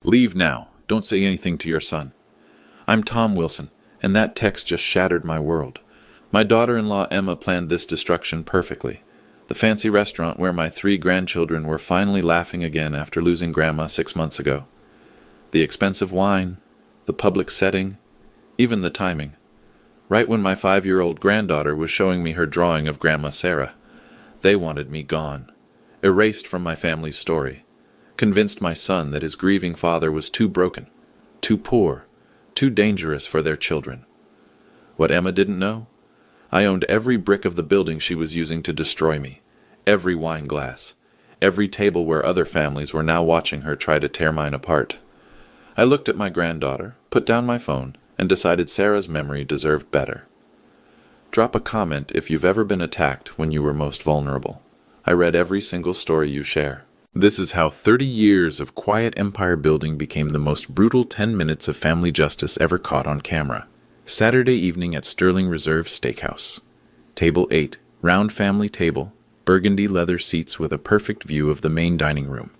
Leave now. Don't say anything to your son. I'm Tom Wilson, and that text just shattered my world. My daughter-in-law Emma planned this destruction perfectly. The fancy restaurant where my 3 grandchildren were finally laughing again after losing Grandma 6 months ago. The expensive wine, the public setting, even the timing. Right when my 5-year-old granddaughter was showing me her drawing of Grandma Sarah. They wanted me gone, erased from my family's story, convinced my son that his grieving father was too broken, too poor, too dangerous for their children. What Emma didn't know? I owned every brick of the building she was using to destroy me, every wine glass, every table where other families were now watching her try to tear mine apart. I looked at my granddaughter, put down my phone, and decided Sarah's memory deserved better. Drop a comment if you've ever been attacked when you were most vulnerable. I read every single story you share. This is how 30 years of quiet empire building became the most brutal 10 minutes of family justice ever caught on camera. Saturday evening at Sterling Reserve Steakhouse. Table 8, round family table, burgundy leather seats with a perfect view of the main dining room.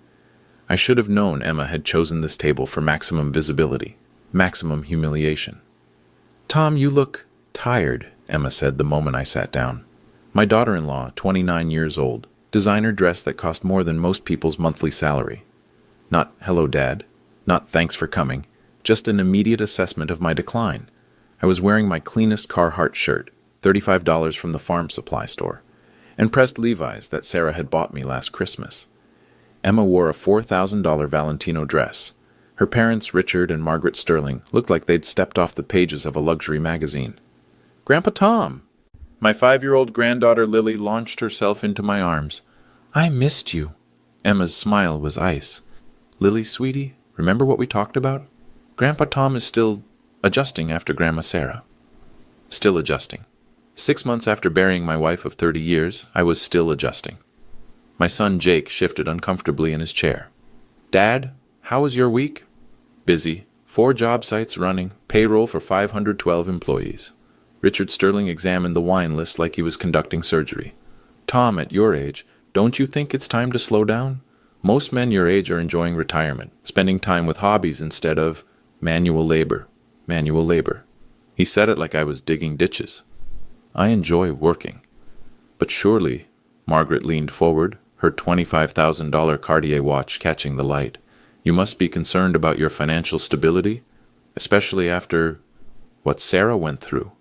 I should have known Emma had chosen this table for maximum visibility, maximum humiliation. "Tom, you look tired," Emma said the moment I sat down. My daughter-in-law, 29 years old, designer dress that cost more than most people's monthly salary. Not "hello, Dad," not "thanks for coming," just an immediate assessment of my decline. I was wearing my cleanest Carhartt shirt, $35 from the farm supply store, and pressed Levi's that Sarah had bought me last Christmas. Emma wore a $4,000 Valentino dress. Her parents, Richard and Margaret Sterling, looked like they'd stepped off the pages of a luxury magazine. "Grandpa Tom!" My 5-year-old granddaughter Lily launched herself into my arms. "I missed you." Emma's smile was ice. "Lily, sweetie, remember what we talked about? Grandpa Tom is still adjusting after Grandma Sarah." Still adjusting. 6 months after burying my wife of 30 years, I was still adjusting. My son Jake shifted uncomfortably in his chair. "Dad, how was your week?" "Busy. 4 job sites running, payroll for 512 employees." Richard Sterling examined the wine list like he was conducting surgery. "Tom, at your age, don't you think it's time to slow down? Most men your age are enjoying retirement, spending time with hobbies instead of manual labor. Manual labor." He said it like I was digging ditches. "I enjoy working." "But surely," Margaret leaned forward, her $25,000 Cartier watch catching the light, "you must be concerned about your financial stability, especially after what Sarah went through,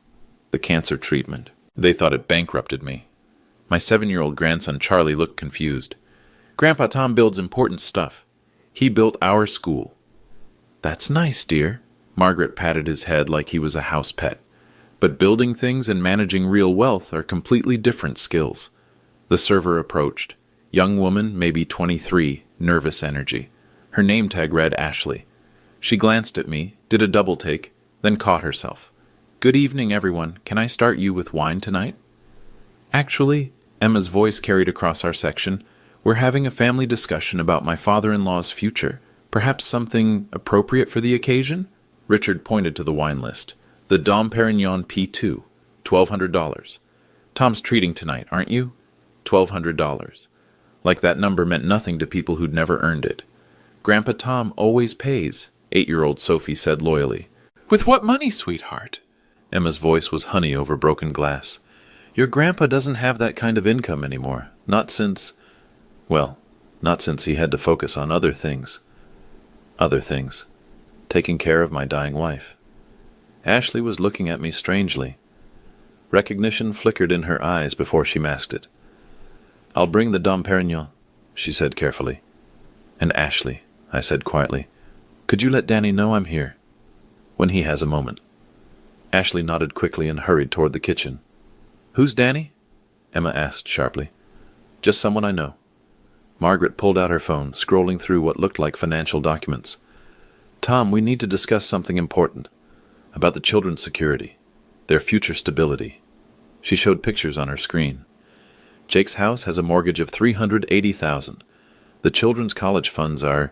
the cancer treatment." They thought it bankrupted me. My 7-year-old grandson Charlie looked confused. "Grandpa Tom builds important stuff. He built our school." "That's nice, dear." Margaret patted his head like he was a house pet. "But building things and managing real wealth are completely different skills." The server approached. Young woman, maybe 23, nervous energy. Her name tag read Ashley. She glanced at me, did a double take, then caught herself. "Good evening, everyone. Can I start you with wine tonight?" "Actually," Emma's voice carried across our section, "we're having a family discussion about my father-in-law's future. Perhaps something appropriate for the occasion?" Richard pointed to the wine list. "The Dom Perignon P2, $1,200. Tom's treating tonight, aren't you? $1,200. Like that number meant nothing to people who'd never earned it. "Grandpa Tom always pays," 8-year-old Sophie said loyally. "With what money, sweetheart?" Emma's voice was honey over broken glass. "Your grandpa doesn't have that kind of income anymore. Not since he had to focus on other things. Other things. Taking care of my dying wife." Ashley was looking at me strangely. Recognition flickered in her eyes before she masked it. "I'll bring the Dom Perignon," she said carefully. "And Ashley," I said quietly, "could you let Danny know I'm here? When he has a moment." Ashley nodded quickly and hurried toward the kitchen. "Who's Danny?" Emma asked sharply. "Just someone I know." Margaret pulled out her phone, scrolling through what looked like financial documents. "Tom, we need to discuss something important. About the children's security. Their future stability." She showed pictures on her screen. "Jake's house has a mortgage of $380,000. The children's college funds are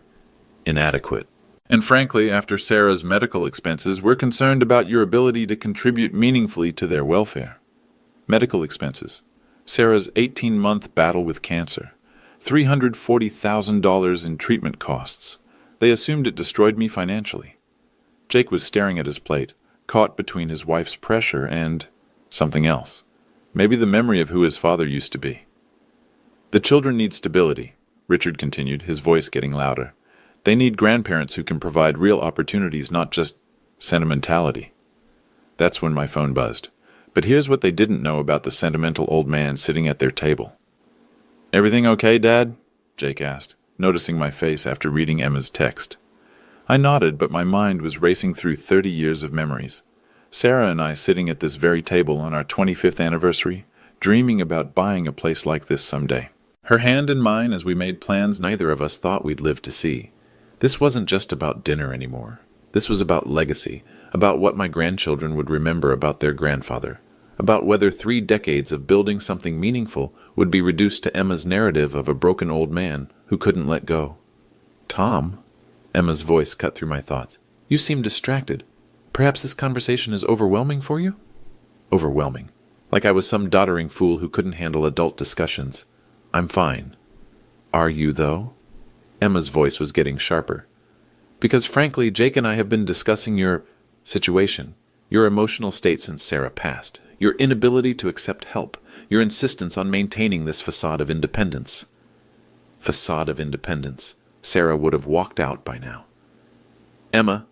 inadequate. And frankly, after Sarah's medical expenses, we're concerned about your ability to contribute meaningfully to their welfare." Medical expenses. Sarah's 18-month battle with cancer. $340,000 in treatment costs. They assumed it destroyed me financially. Jake was staring at his plate, caught between his wife's pressure and something else. Maybe the memory of who his father used to be. The children need stability, Richard continued, his voice getting louder. They need grandparents who can provide real opportunities, not just sentimentality. That's when my phone buzzed. But here's what they didn't know about the sentimental old man sitting at their table. "Everything okay, Dad?" Jake asked, noticing my face after reading Emma's text. I nodded, but my mind was racing through 30 years of memories. Sarah and I sitting at this very table on our 25th anniversary, dreaming about buying a place like this someday. Her hand in mine as we made plans neither of us thought we'd live to see. This wasn't just about dinner anymore. This was about legacy, about what my grandchildren would remember about their grandfather, about whether 3 decades of building something meaningful would be reduced to Emma's narrative of a broken old man who couldn't let go. "Tom," Emma's voice cut through my thoughts. "You seem distracted. Perhaps this conversation is overwhelming for you?" Overwhelming. Like I was some doddering fool who couldn't handle adult discussions. "I'm fine." "Are you, though?" Emma's voice was getting sharper. "Because frankly, Jake and I have been discussing your situation, your emotional state since Sarah passed, your inability to accept help, your insistence on maintaining this facade of independence." Facade of independence. Sarah would have walked out by now. "Emma,"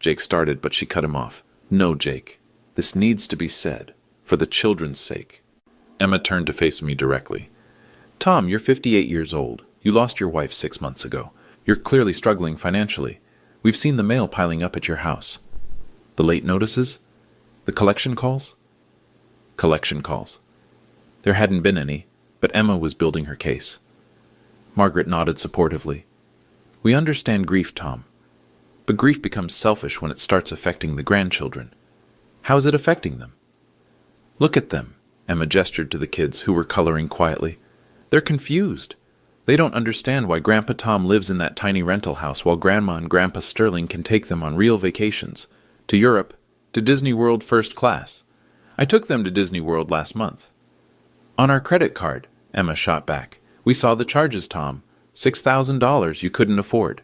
Jake started, but she cut him off. "No, Jake. This needs to be said, for the children's sake." Emma turned to face me directly. "Tom, you're 58 years old. You lost your wife 6 months ago. You're clearly struggling financially. We've seen the mail piling up at your house. The late notices? The collection calls?" Collection calls. There hadn't been any, but Emma was building her case. Margaret nodded supportively. "We understand grief, Tom. But grief becomes selfish when it starts affecting the grandchildren. How is it affecting them?" "Look at them," Emma gestured to the kids who were coloring quietly. "They're confused. They don't understand why Grandpa Tom lives in that tiny rental house while Grandma and Grandpa Sterling can take them on real vacations. To Europe, to Disney World first class. I took them to Disney World last month." "On our credit card," Emma shot back. "We saw the charges, Tom. $6,000 you couldn't afford."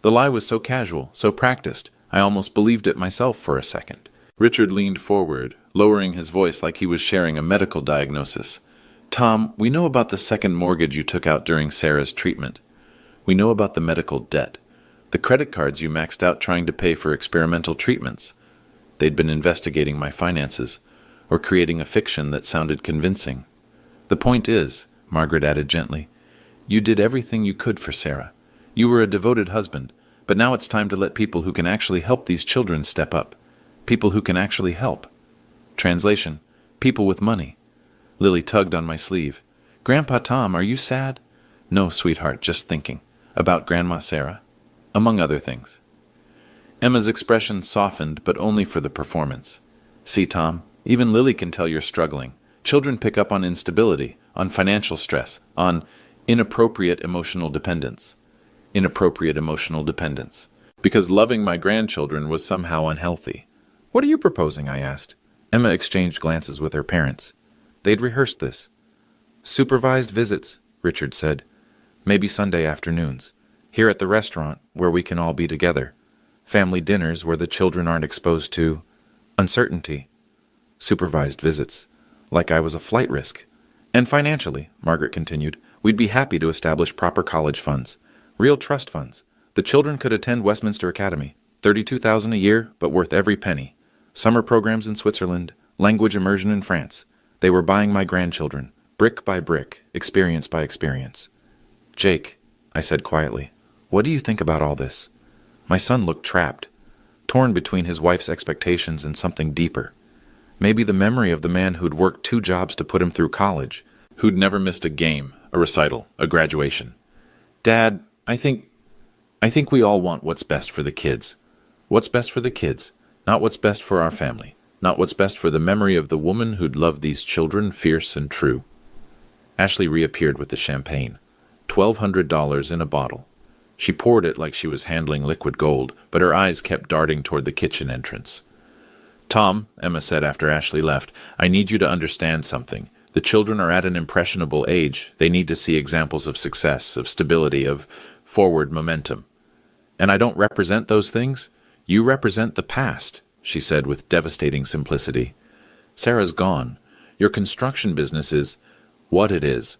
The lie was so casual, so practiced, I almost believed it myself for a second. Richard leaned forward, lowering his voice like he was sharing a medical diagnosis. "Tom, we know about the second mortgage you took out during Sarah's treatment. We know about the medical debt, the credit cards you maxed out trying to pay for experimental treatments. They'd been investigating my finances, or creating a fiction that sounded convincing. The point is," Margaret added gently, "you did everything you could for Sarah. You were a devoted husband, but now it's time to let people who can actually help these children step up. People who can actually help. Translation, people with money." Lily tugged on my sleeve. "Grandpa Tom, are you sad?" "No, sweetheart, just thinking. About Grandma Sarah. Among other things." Emma's expression softened, but only for the performance. "See, Tom, even Lily can tell you're struggling. Children pick up on instability, on financial stress, on inappropriate emotional dependence. Inappropriate emotional dependence. Because loving my grandchildren was somehow unhealthy." "What are you proposing?" I asked. Emma exchanged glances with her parents. They'd rehearsed this. "Supervised visits," Richard said. "Maybe Sunday afternoons. Here at the restaurant, where we can all be together. Family dinners where the children aren't exposed to uncertainty. Supervised visits. Like I was a flight risk. And financially," Margaret continued, "we'd be happy to establish proper college funds. Real trust funds. The children could attend Westminster Academy. $32,000 a year, but worth every penny. Summer programs in Switzerland. Language immersion in France. They were buying my grandchildren, brick by brick, experience by experience." "Jake," I said quietly, "what do you think about all this?" My son looked trapped, torn between his wife's expectations and something deeper. Maybe the memory of the man who'd worked 2 jobs to put him through college, who'd never missed a game, a recital, a graduation. "Dad, I think we all want what's best for the kids. What's best for the kids, not what's best for our family, not what's best for the memory of the woman who'd loved these children fierce and true." Ashley reappeared with the champagne. $1,200 in a bottle. She poured it like she was handling liquid gold, but her eyes kept darting toward the kitchen entrance. "Tom," Emma said after Ashley left, "I need you to understand something. The children are at an impressionable age. They need to see examples of success, of stability, of forward momentum." And I don't represent those things. You represent the past, she said with devastating simplicity. Sarah's gone. Your construction business is what it is.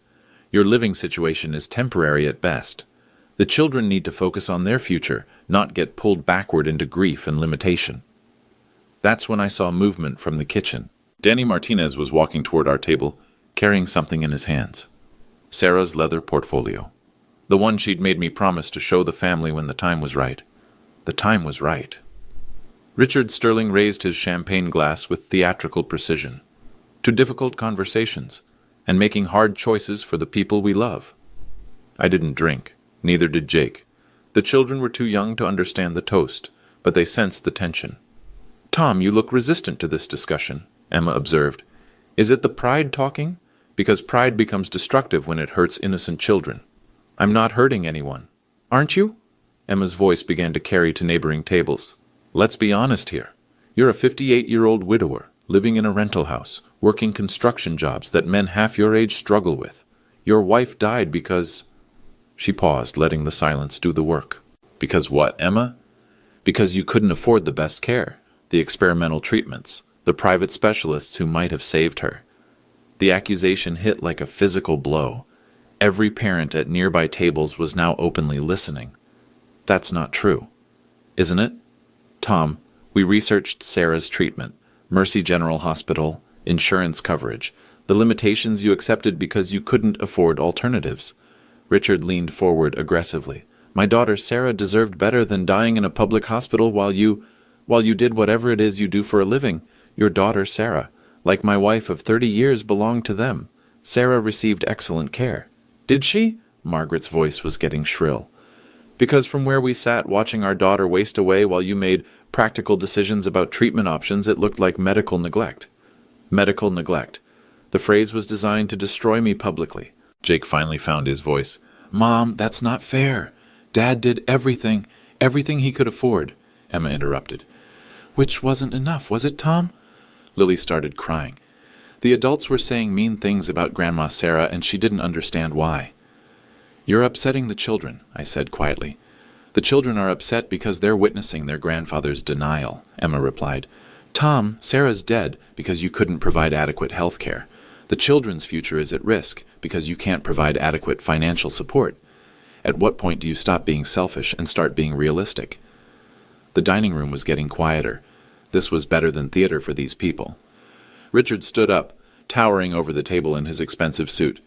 Your living situation is temporary at best. The children need to focus on their future, not get pulled backward into grief and limitation. That's when I saw movement from the kitchen. Danny Martinez was walking toward our table, carrying something in his hands. Sarah's leather portfolio. The one she'd made me promise to show the family when the time was right. The time was right. Richard Sterling raised his champagne glass with theatrical precision. To difficult conversations, and making hard choices for the people we love. I didn't drink, neither did Jake. The children were too young to understand the toast, but they sensed the tension. Tom, you look resistant to this discussion, Emma observed. Is it the pride talking? Because pride becomes destructive when it hurts innocent children. I'm not hurting anyone. Aren't you? Emma's voice began to carry to neighboring tables. Let's be honest here. You're a 58-year-old widower, living in a rental house, working construction jobs that men half your age struggle with. Your wife died because... She paused, letting the silence do the work. Because what, Emma? Because you couldn't afford the best care, the experimental treatments, the private specialists who might have saved her. The accusation hit like a physical blow. Every parent at nearby tables was now openly listening. That's not true, isn't it? Tom, we researched Sarah's treatment, Mercy General Hospital, insurance coverage, the limitations you accepted because you couldn't afford alternatives. Richard leaned forward aggressively. My daughter Sarah deserved better than dying in a public hospital while you did whatever it is you do for a living. Your daughter Sarah, like my wife of 30 years, belonged to them. Sarah received excellent care. Did she? Margaret's voice was getting shrill. Because from where we sat watching our daughter waste away while you made practical decisions about treatment options, it looked like medical neglect. Medical neglect. The phrase was designed to destroy me publicly. Jake finally found his voice. Mom, that's not fair. Dad did everything he could afford, Emma interrupted. Which wasn't enough, was it, Tom? Lily started crying. The adults were saying mean things about Grandma Sarah, and she didn't understand why. You're upsetting the children, I said quietly. The children are upset because they're witnessing their grandfather's denial, Emma replied. Tom, Sarah's dead because you couldn't provide adequate health care. The children's future is at risk because you can't provide adequate financial support. At what point do you stop being selfish and start being realistic? The dining room was getting quieter. This was better than theater for these people. Richard stood up, towering over the table in his expensive suit.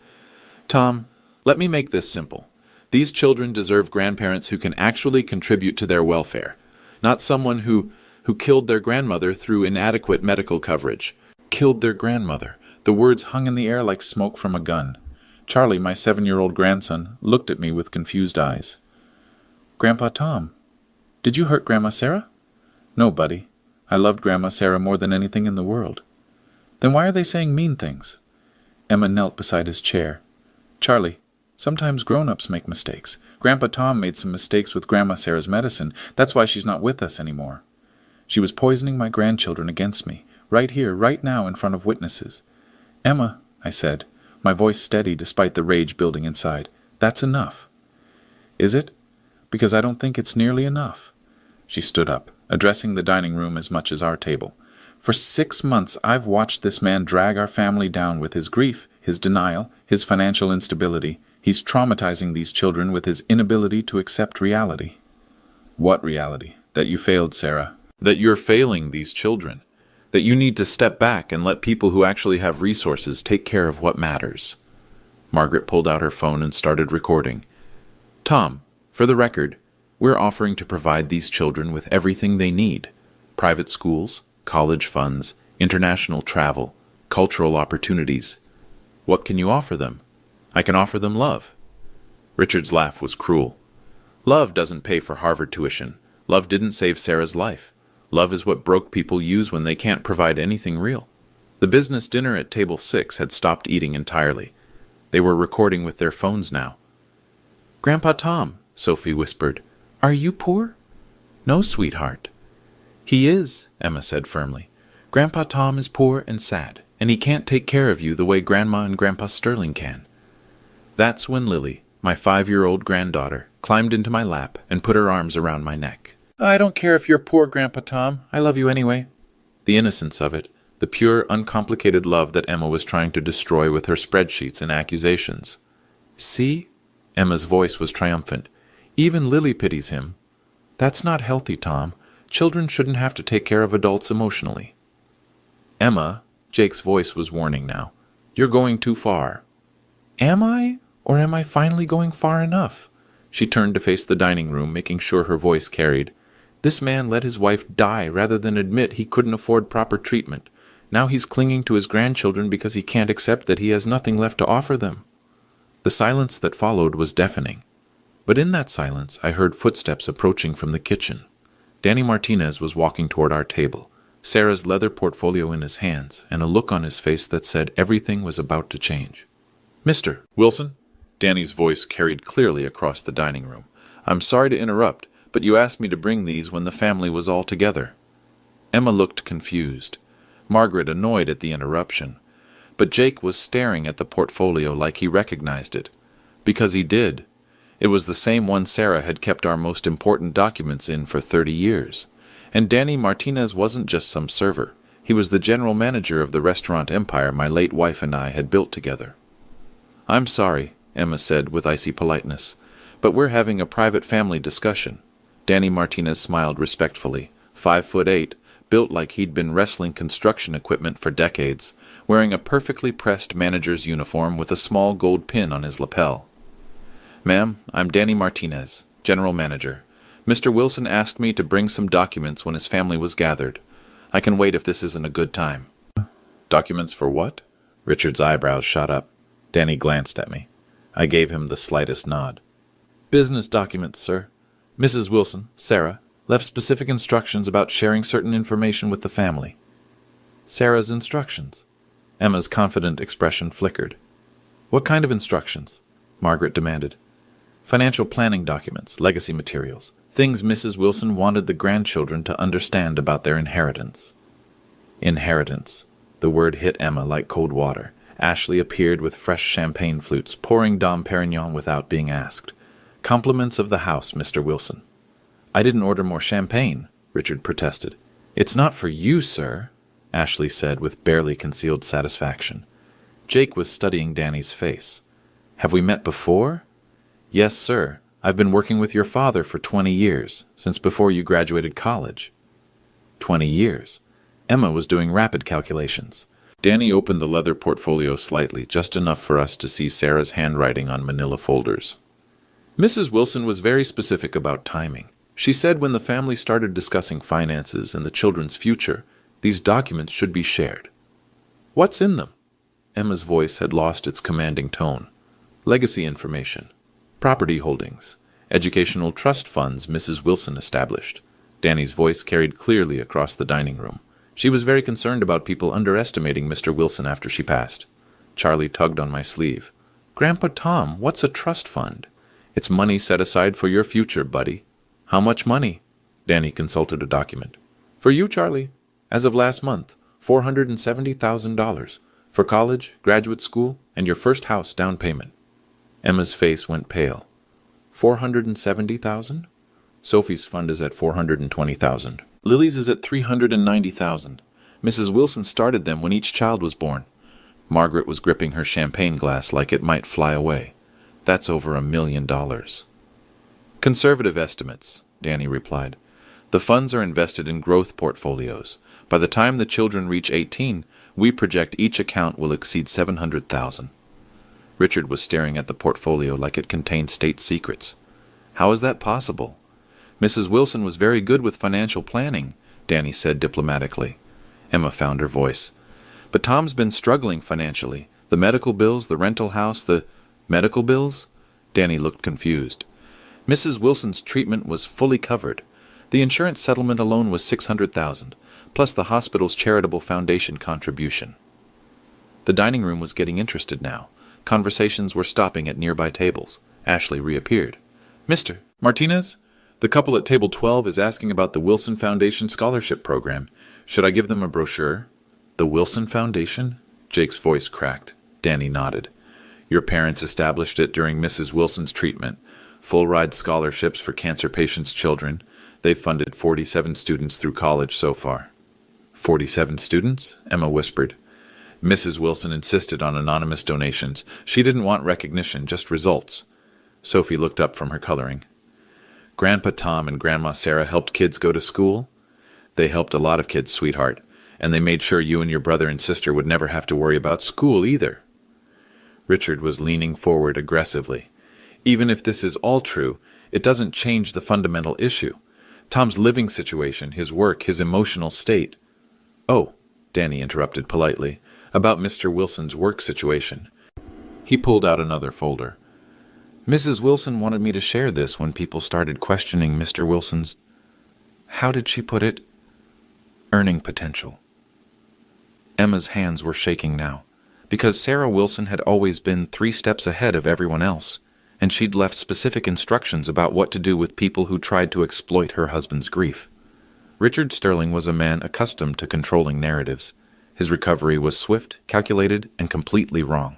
Tom, let me make this simple. These children deserve grandparents who can actually contribute to their welfare, not someone who killed their grandmother through inadequate medical coverage. Killed their grandmother. The words hung in the air like smoke from a gun. Charlie, my 7-year-old grandson, looked at me with confused eyes. Grandpa Tom, did you hurt Grandma Sarah? No, buddy. I loved Grandma Sarah more than anything in the world. Then why are they saying mean things? Emma knelt beside his chair. Charlie, sometimes grown-ups make mistakes. Grandpa Tom made some mistakes with Grandma Sarah's medicine. That's why she's not with us anymore. She was poisoning my grandchildren against me, right here, right now, in front of witnesses. Emma, I said, my voice steady despite the rage building inside, that's enough. Is it? Because I don't think it's nearly enough. She stood up, addressing the dining room as much as our table. For 6 months I've watched this man drag our family down with his grief, his denial, his financial instability. He's traumatizing these children with his inability to accept reality. What reality? That you failed, Sarah. That you're failing these children. That you need to step back and let people who actually have resources take care of what matters. Margaret pulled out her phone and started recording. Tom, for the record, we're offering to provide these children with everything they need. Private schools, college funds, international travel, cultural opportunities. What can you offer them? I can offer them love. Richard's laugh was cruel. Love doesn't pay for Harvard tuition. Love didn't save Sarah's life. Love is what broke people use when they can't provide anything real. The business dinner at table 6 had stopped eating entirely. They were recording with their phones now. Grandpa Tom, Sophie whispered, are you poor? No, sweetheart. He is, Emma said firmly. Grandpa Tom is poor and sad, and he can't take care of you the way Grandma and Grandpa Sterling can. That's when Lily, My 5-year-old granddaughter climbed into my lap and put her arms around my neck. I don't care if you're poor, Grandpa Tom. I love you anyway. The innocence of it, the pure, uncomplicated love that Emma was trying to destroy with her spreadsheets and accusations. See? Emma's voice was triumphant. Even Lily pities him. That's not healthy, Tom. Children shouldn't have to take care of adults emotionally. Emma, Jake's voice was warning now. You're going too far. Am I? Or am I finally going far enough? She turned to face the dining room, making sure her voice carried. This man let his wife die rather than admit he couldn't afford proper treatment. Now he's clinging to his grandchildren because he can't accept that he has nothing left to offer them. The silence that followed was deafening. But in that silence, I heard footsteps approaching from the kitchen. Danny Martinez was walking toward our table, Sarah's leather portfolio in his hands, and a look on his face that said everything was about to change. Mr. Wilson? Danny's voice carried clearly across the dining room. I'm sorry to interrupt, but you asked me to bring these when the family was all together. Emma looked confused, Margaret annoyed at the interruption, but Jake was staring at the portfolio like he recognized it. Because he did. It was the same one Sarah had kept our most important documents in for 30 years. And Danny Martinez wasn't just some server. He was the general manager of the restaurant empire my late wife and I had built together. I'm sorry, Emma said with icy politeness, but we're having a private family discussion. Danny Martinez smiled respectfully, 5'8", built like he'd been wrestling construction equipment for decades, wearing a perfectly pressed manager's uniform with a small gold pin on his lapel. Ma'am, I'm Danny Martinez, general manager. Mr. Wilson asked me to bring some documents when his family was gathered. I can wait if this isn't a good time. Documents for what? Richard's eyebrows shot up. Danny glanced at me. I gave him the slightest nod. Business documents, sir. Mrs. Wilson, Sarah, left specific instructions about sharing certain information with the family. Sarah's instructions. Emma's confident expression flickered. What kind of instructions? Margaret demanded. Financial planning documents, legacy materials, things Mrs. Wilson wanted the grandchildren to understand about their inheritance. Inheritance. The word hit Emma like cold water. Ashley appeared with fresh champagne flutes, pouring Dom Perignon without being asked. Compliments of the house, Mr. Wilson. I didn't order more champagne, Richard protested. It's not for you, sir, Ashley said with barely concealed satisfaction. Jake was studying Danny's face. Have we met before? Yes, sir. I've been working with your father for 20 years, since before you graduated college. 20 years. Emma was doing rapid calculations. Danny opened the leather portfolio slightly, just enough for us to see Sarah's handwriting on manila folders. Mrs. Wilson was very specific about timing. She said when the family started discussing finances and the children's future, these documents should be shared. What's in them? Emma's voice had lost its commanding tone. Legacy information. Property holdings. Educational trust funds Mrs. Wilson established. Danny's voice carried clearly across the dining room. She was very concerned about people underestimating Mr. Wilson after she passed. Charlie tugged on my sleeve. Grandpa Tom, what's a trust fund? It's money set aside for your future, buddy. How much money? Danny consulted a document. For you, Charlie. As of last month, $470,000. For college, graduate school, and your first house down payment. Emma's face went pale. $470,000? Sophie's fund is at $420,000. Lily's is at $390,000. Mrs. Wilson started them when each child was born. Margaret was gripping her champagne glass like it might fly away. That's over $1 million. Conservative estimates, Danny replied. The funds are invested in growth portfolios. By the time the children reach 18, we project each account will exceed $700,000. Richard was staring at the portfolio like it contained state secrets. How is that possible? Mrs. Wilson was very good with financial planning, Danny said diplomatically. Emma found her voice. But Tom's been struggling financially. The medical bills, the rental house, the... Medical bills? Danny looked confused. Mrs. Wilson's treatment was fully covered. The insurance settlement alone was $600,000, plus the hospital's charitable foundation contribution. The dining room was getting interested now. Conversations were stopping at nearby tables. Ashley reappeared. Mr. Martinez? The couple at table 12 is asking about the Wilson Foundation scholarship program. Should I give them a brochure? The Wilson Foundation? Jake's voice cracked. Danny nodded. Your parents established it during Mrs. Wilson's treatment. Full-ride scholarships for cancer patients' children. They've funded 47 students through college so far. 47 students? Emma whispered. Mrs. Wilson insisted on anonymous donations. She didn't want recognition, just results. Sophie looked up from her coloring. Grandpa Tom and Grandma Sarah helped kids go to school? They helped a lot of kids, sweetheart, and they made sure you and your brother and sister would never have to worry about school either. Richard was leaning forward aggressively. Even if this is all true, it doesn't change the fundamental issue. Tom's living situation, his work, his emotional state. Oh, Danny interrupted politely, about Mr. Wilson's work situation. He pulled out another folder. Mrs. Wilson wanted me to share this when people started questioning Mr. Wilson's, how did she put it, earning potential. Emma's hands were shaking now, because Sarah Wilson had always been 3 steps ahead of everyone else, and she'd left specific instructions about what to do with people who tried to exploit her husband's grief. Richard Sterling was a man accustomed to controlling narratives. His recovery was swift, calculated, and completely wrong.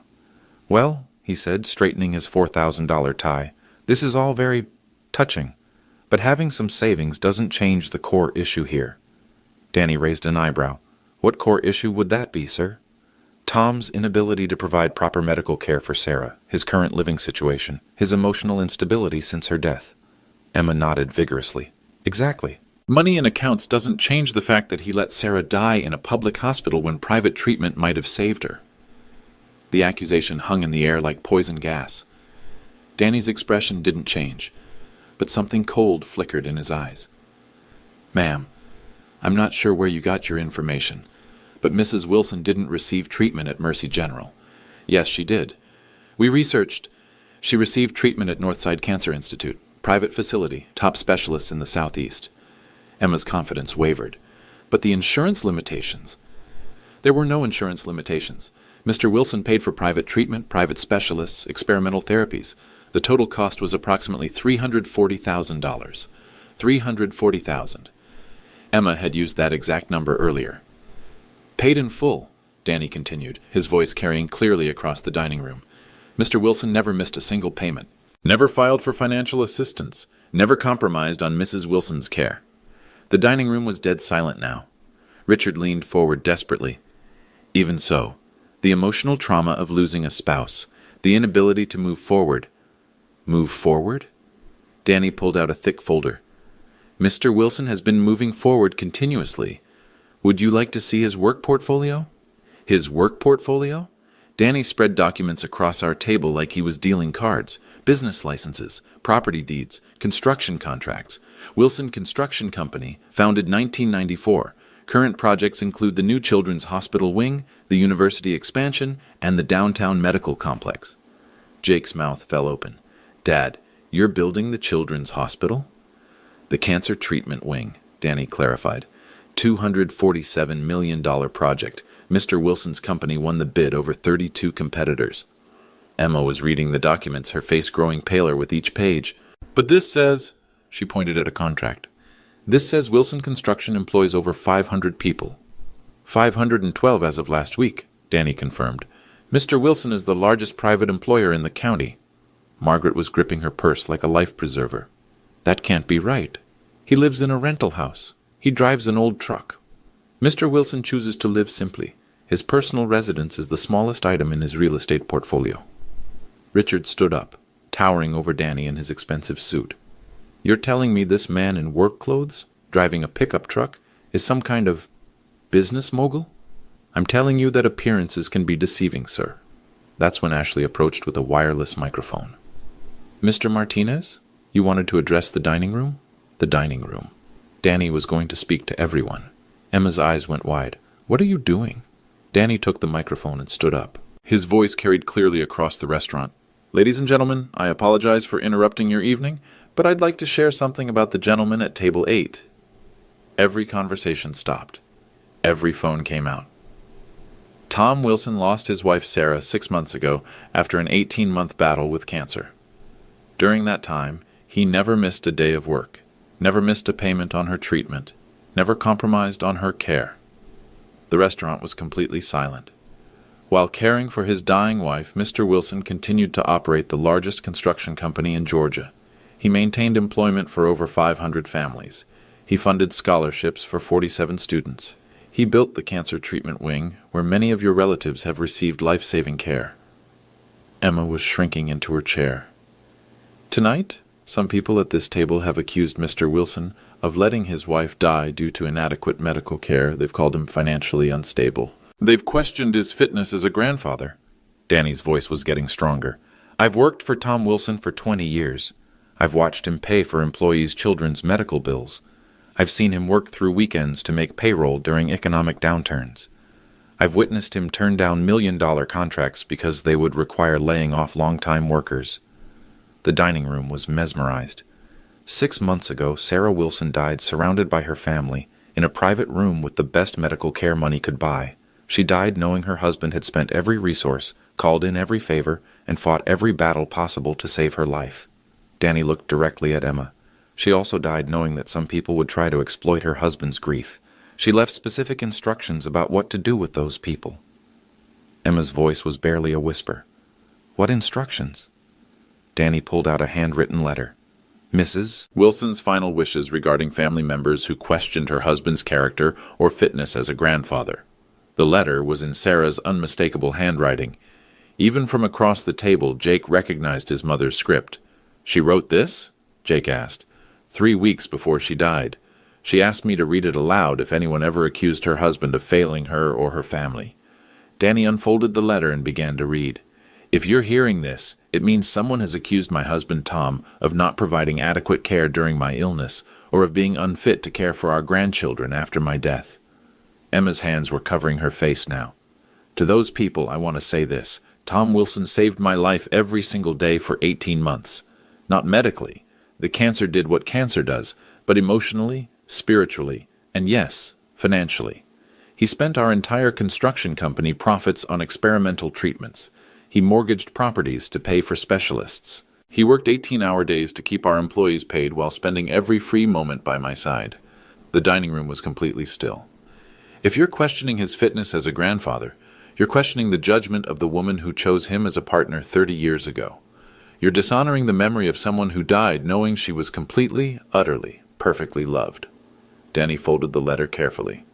Well, he said, straightening his $4,000 tie, this is all very touching, but having some savings doesn't change the core issue here. Danny raised an eyebrow. What core issue would that be, sir? Tom's inability to provide proper medical care for Sarah, his current living situation, his emotional instability since her death. Emma nodded vigorously. Exactly. Money in accounts doesn't change the fact that he let Sarah die in a public hospital when private treatment might have saved her. The accusation hung in the air like poison gas. Danny's expression didn't change, but something cold flickered in his eyes. Ma'am, I'm not sure where you got your information, but Mrs. Wilson didn't receive treatment at Mercy General. Yes, she did. We researched. She received treatment at Northside Cancer Institute, private facility, top specialists in the Southeast. Emma's confidence wavered. But the insurance limitations? There were no insurance limitations. Mr. Wilson paid for private treatment, private specialists, experimental therapies. The total cost was approximately $340,000. $340,000. Emma had used that exact number earlier. Paid in full, Danny continued, his voice carrying clearly across the dining room. Mr. Wilson never missed a single payment, never filed for financial assistance, never compromised on Mrs. Wilson's care. The dining room was dead silent now. Richard leaned forward desperately. Even so, the emotional trauma of losing a spouse, the inability to move forward. Move forward? Danny pulled out a thick folder. Mr. Wilson has been moving forward continuously. Would you like to see his work portfolio? His work portfolio? Danny spread documents across our table like he was dealing cards. Business licenses, property deeds, construction contracts. Wilson Construction Company, founded 1994. Current projects include the new Children's Hospital wing, the university expansion, and the downtown medical complex. Jake's mouth fell open. Dad, you're building the Children's Hospital? The cancer treatment wing, Danny clarified. $247 million project. Mr. Wilson's company won the bid over 32 competitors. Emma was reading the documents, her face growing paler with each page. But this says, she pointed at a contract, this says Wilson Construction employs over 500 people. 512 as of last week, Danny confirmed. Mr. Wilson is the largest private employer in the county. Margaret was gripping her purse like a life preserver. That can't be right. He lives in a rental house. He drives an old truck. Mr. Wilson chooses to live simply. His personal residence is the smallest item in his real estate portfolio. Richard stood up, towering over Danny in his expensive suit. You're telling me this man in work clothes, driving a pickup truck, is some kind of business mogul? I'm telling you that appearances can be deceiving, sir. That's when Ashley approached with a wireless microphone. Mr. Martinez, you wanted to address the dining room? The dining room. Danny was going to speak to everyone. Emma's eyes went wide. What are you doing? Danny took the microphone and stood up. His voice carried clearly across the restaurant. Ladies and gentlemen, I apologize for interrupting your evening, but I'd like to share something about the gentleman at table 8. Every conversation stopped. Every phone came out. Tom Wilson lost his wife Sarah 6 months ago after an 18-month battle with cancer. During that time, he never missed a day of work, never missed a payment on her treatment, never compromised on her care. The restaurant was completely silent. While caring for his dying wife, Mr. Wilson continued to operate the largest construction company in Georgia. He maintained employment for over 500 families. He funded scholarships for 47 students. He built the cancer treatment wing, where many of your relatives have received life-saving care. Emma was shrinking into her chair. Tonight, some people at this table have accused Mr. Wilson of letting his wife die due to inadequate medical care. They've called him financially unstable. They've questioned his fitness as a grandfather. Danny's voice was getting stronger. I've worked for Tom Wilson for 20 years. I've watched him pay for employees' children's medical bills. I've seen him work through weekends to make payroll during economic downturns. I've witnessed him turn down million-dollar contracts because they would require laying off long-time workers. The dining room was mesmerized. 6 months ago, Sarah Wilson died surrounded by her family in a private room with the best medical care money could buy. She died knowing her husband had spent every resource, called in every favor, and fought every battle possible to save her life. Danny looked directly at Emma. She also died knowing that some people would try to exploit her husband's grief. She left specific instructions about what to do with those people. Emma's voice was barely a whisper. What instructions? Danny pulled out a handwritten letter. Mrs. Wilson's final wishes regarding family members who questioned her husband's character or fitness as a grandfather. The letter was in Sarah's unmistakable handwriting. Even from across the table, Jake recognized his mother's script. She wrote this? Jake asked. 3 weeks before she died. She asked me to read it aloud if anyone ever accused her husband of failing her or her family. Danny unfolded the letter and began to read. If you're hearing this, it means someone has accused my husband Tom of not providing adequate care during my illness or of being unfit to care for our grandchildren after my death. Emma's hands were covering her face now. To those people, I want to say this. Tom Wilson saved my life every single day for 18 months. Not medically. The cancer did what cancer does, but emotionally, spiritually, and yes, financially. He spent our entire construction company profits on experimental treatments. He mortgaged properties to pay for specialists. He worked 18-hour days to keep our employees paid while spending every free moment by my side. The dining room was completely still. If you're questioning his fitness as a grandfather, you're questioning the judgment of the woman who chose him as a partner 30 years ago. You're dishonoring the memory of someone who died knowing she was completely, utterly, perfectly loved. Danny folded the letter carefully.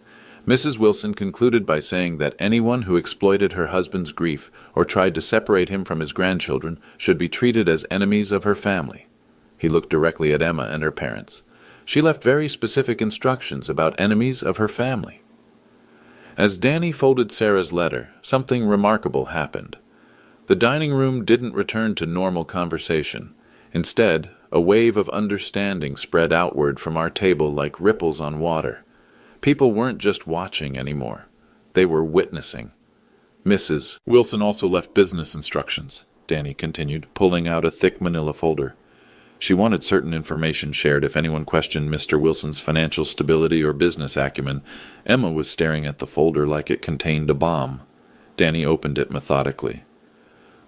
Mrs. Wilson concluded by saying that anyone who exploited her husband's grief or tried to separate him from his grandchildren should be treated as enemies of her family. He looked directly at Emma and her parents. She left very specific instructions about enemies of her family. As Danny folded Sarah's letter, something remarkable happened. The dining room didn't return to normal conversation. Instead, a wave of understanding spread outward from our table like ripples on water. People weren't just watching anymore. They were witnessing. Mrs. Wilson also left business instructions, Danny continued, pulling out a thick manila folder. She wanted certain information shared if anyone questioned Mr. Wilson's financial stability or business acumen. Emma was staring at the folder like it contained a bomb. Danny opened it methodically.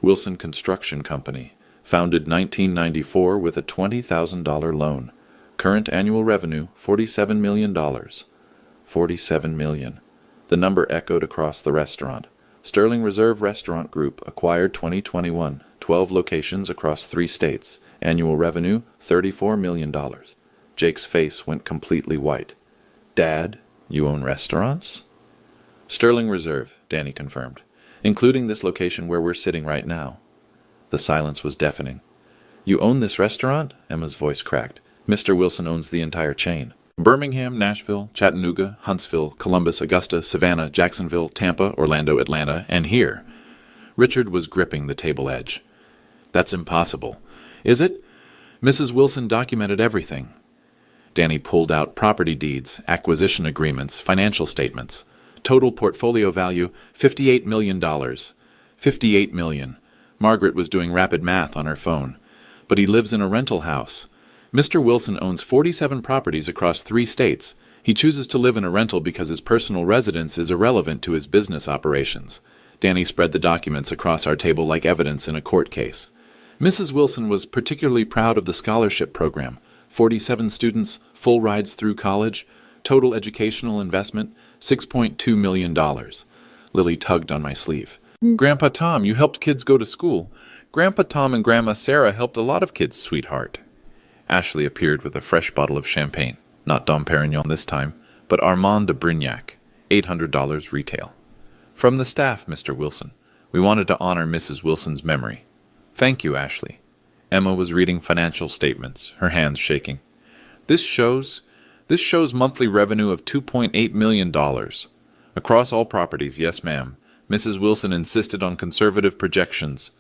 Wilson Construction Company, founded 1994 with a $20,000 loan. Current annual revenue, $47 million. $47 million. The number echoed across the restaurant. Sterling Reserve Restaurant Group, acquired 2021, 12 locations across 3 states. Annual revenue, $34 million. Jake's face went completely white. Dad, you own restaurants? Sterling Reserve, Danny confirmed, including this location where we're sitting right now. The silence was deafening. You own this restaurant? Emma's voice cracked. Mr. Wilson owns the entire chain. Birmingham, Nashville, Chattanooga, Huntsville, Columbus, Augusta, Savannah, Jacksonville, Tampa, Orlando, Atlanta, and here. Richard was gripping the table edge. That's impossible. Is it? Mrs. Wilson documented everything. Danny pulled out property deeds, acquisition agreements, financial statements. Total portfolio value, $58 million. $58 million. Margaret was doing rapid math on her phone. But he lives in a rental house. Mr. Wilson owns 47 properties across 3 states. He chooses to live in a rental because his personal residence is irrelevant to his business operations. Danny spread the documents across our table like evidence in a court case. Mrs. Wilson was particularly proud of the scholarship program. 47 students, full rides through college, total educational investment, $6.2 million. Lily tugged on my sleeve. Grandpa Tom, you helped kids go to school. Grandpa Tom and Grandma Sarah helped a lot of kids, sweetheart. Ashley appeared with a fresh bottle of champagne. Not Dom Perignon this time, but Armand de Brignac, $800 retail. From the staff, Mr. Wilson. We wanted to honor Mrs. Wilson's memory. Thank you, Ashley. Emma was reading financial statements, her hands shaking. This shows monthly revenue of $2.8 million. Across all properties, yes, ma'am. Mrs. Wilson insisted on conservative projections.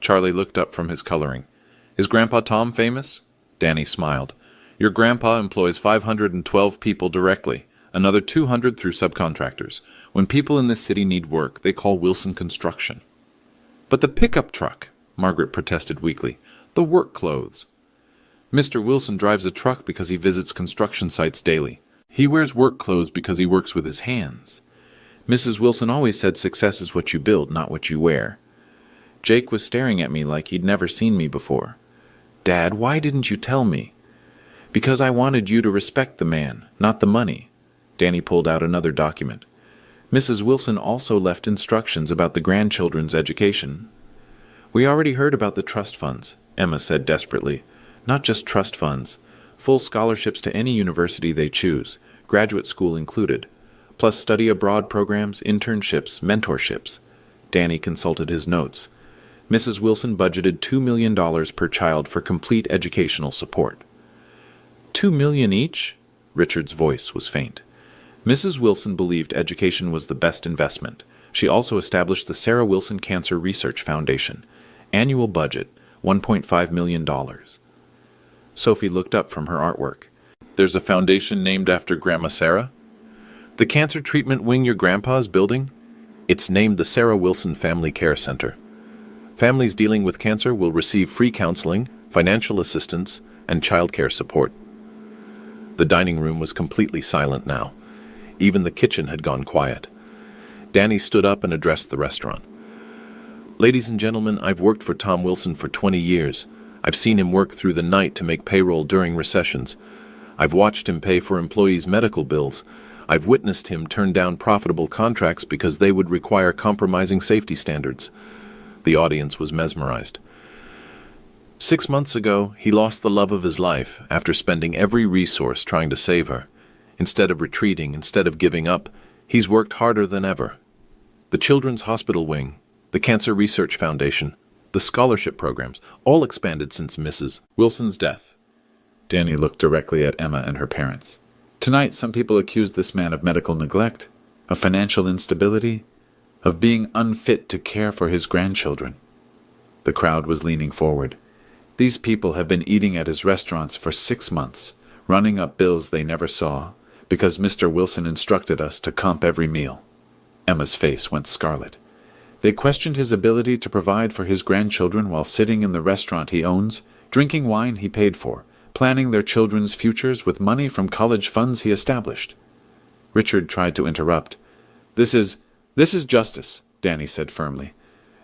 Charlie looked up from his coloring. Is Grandpa Tom famous? Danny smiled. Your grandpa employs 512 people directly, another 200 through subcontractors. When people in this city need work, they call Wilson Construction. But the pickup truck, Margaret protested weakly. The work clothes. Mr. Wilson drives a truck because he visits construction sites daily. He wears work clothes because he works with his hands. Mrs. Wilson always said success is what you build, not what you wear. Jake was staring at me like he'd never seen me before. Dad, why didn't you tell me? Because I wanted you to respect the man, not the money. Danny pulled out another document. Mrs. Wilson also left instructions about the grandchildren's education. We already heard about the trust funds, Emma said desperately. Not just trust funds. Full scholarships to any university they choose, graduate school included. Plus study abroad programs, internships, mentorships. Danny consulted his notes. Mrs. Wilson budgeted $2 million per child for complete educational support. $2 million each? Richard's voice was faint. Mrs. Wilson believed education was the best investment. She also established the Sarah Wilson Cancer Research Foundation. Annual budget, $1.5 million. Sophie looked up from her artwork. There's a foundation named after Grandma Sarah? The cancer treatment wing your grandpa's building? It's named the Sarah Wilson Family Care Center. Families dealing with cancer will receive free counseling, financial assistance, and child care support. The dining room was completely silent now. Even the kitchen had gone quiet. Danny stood up and addressed the restaurant. Ladies and gentlemen, I've worked for Tom Wilson for 20 years. I've seen him work through the night to make payroll during recessions. I've watched him pay for employees' medical bills. I've witnessed him turn down profitable contracts because they would require compromising safety standards. The audience was mesmerized. 6 months ago, he lost the love of his life after spending every resource trying to save her. Instead of retreating, instead of giving up, he's worked harder than ever. The Children's Hospital Wing, the Cancer Research Foundation, the scholarship programs, all expanded since Mrs. Wilson's death. Danny looked directly at Emma and her parents. Tonight, some people accuse this man of medical neglect, of financial instability, of being unfit to care for his grandchildren. The crowd was leaning forward. These people have been eating at his restaurants for 6 months, running up bills they never saw, because Mr. Wilson instructed us to comp every meal. Emma's face went scarlet. They questioned his ability to provide for his grandchildren while sitting in the restaurant he owns, drinking wine he paid for, planning their children's futures with money from college funds he established. Richard tried to interrupt. This is justice, Danny said firmly.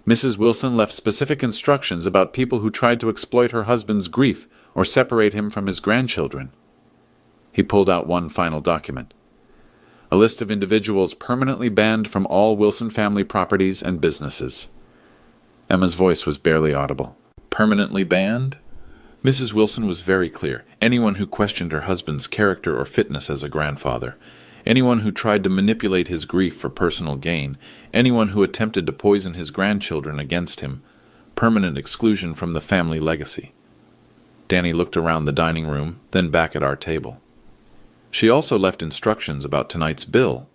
Mrs. Wilson left specific instructions about people who tried to exploit her husband's grief or separate him from his grandchildren. He pulled out one final document. A list of individuals permanently banned from all Wilson family properties and businesses. Emma's voice was barely audible. Permanently banned? Mrs. Wilson was very clear. Anyone who questioned her husband's character or fitness as a grandfather, anyone who tried to manipulate his grief for personal gain, anyone who attempted to poison his grandchildren against him, permanent exclusion from the family legacy. Danny looked around the dining room, then back at our table. She also left instructions about tonight's bill.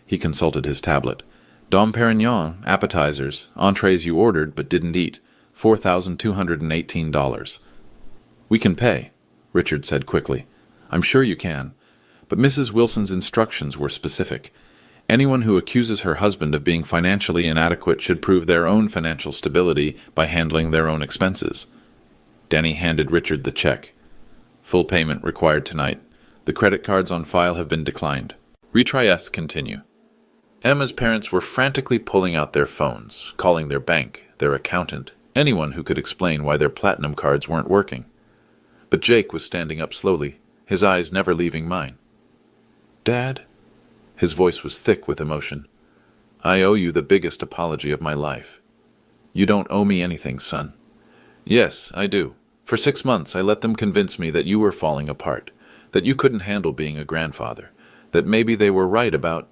He consulted his tablet. Dom Perignon, appetizers, entrees you ordered but didn't eat, $4,218. We can pay, Richard said quickly. I'm sure you can. But Mrs. Wilson's instructions were specific. Anyone who accuses her husband of being financially inadequate should prove their own financial stability by handling their own expenses. Danny handed Richard the check. Full payment required tonight. The credit cards on file have been declined. Retries continue. Emma's parents were frantically pulling out their phones, calling their bank, their accountant, anyone who could explain why their platinum cards weren't working. But Jake was standing up slowly, his eyes never leaving mine. Dad? His voice was thick with emotion. I owe you the biggest apology of my life. You don't owe me anything, son. Yes, I do. For 6 months I let them convince me that you were falling apart, that you couldn't handle being a grandfather, that maybe they were right about—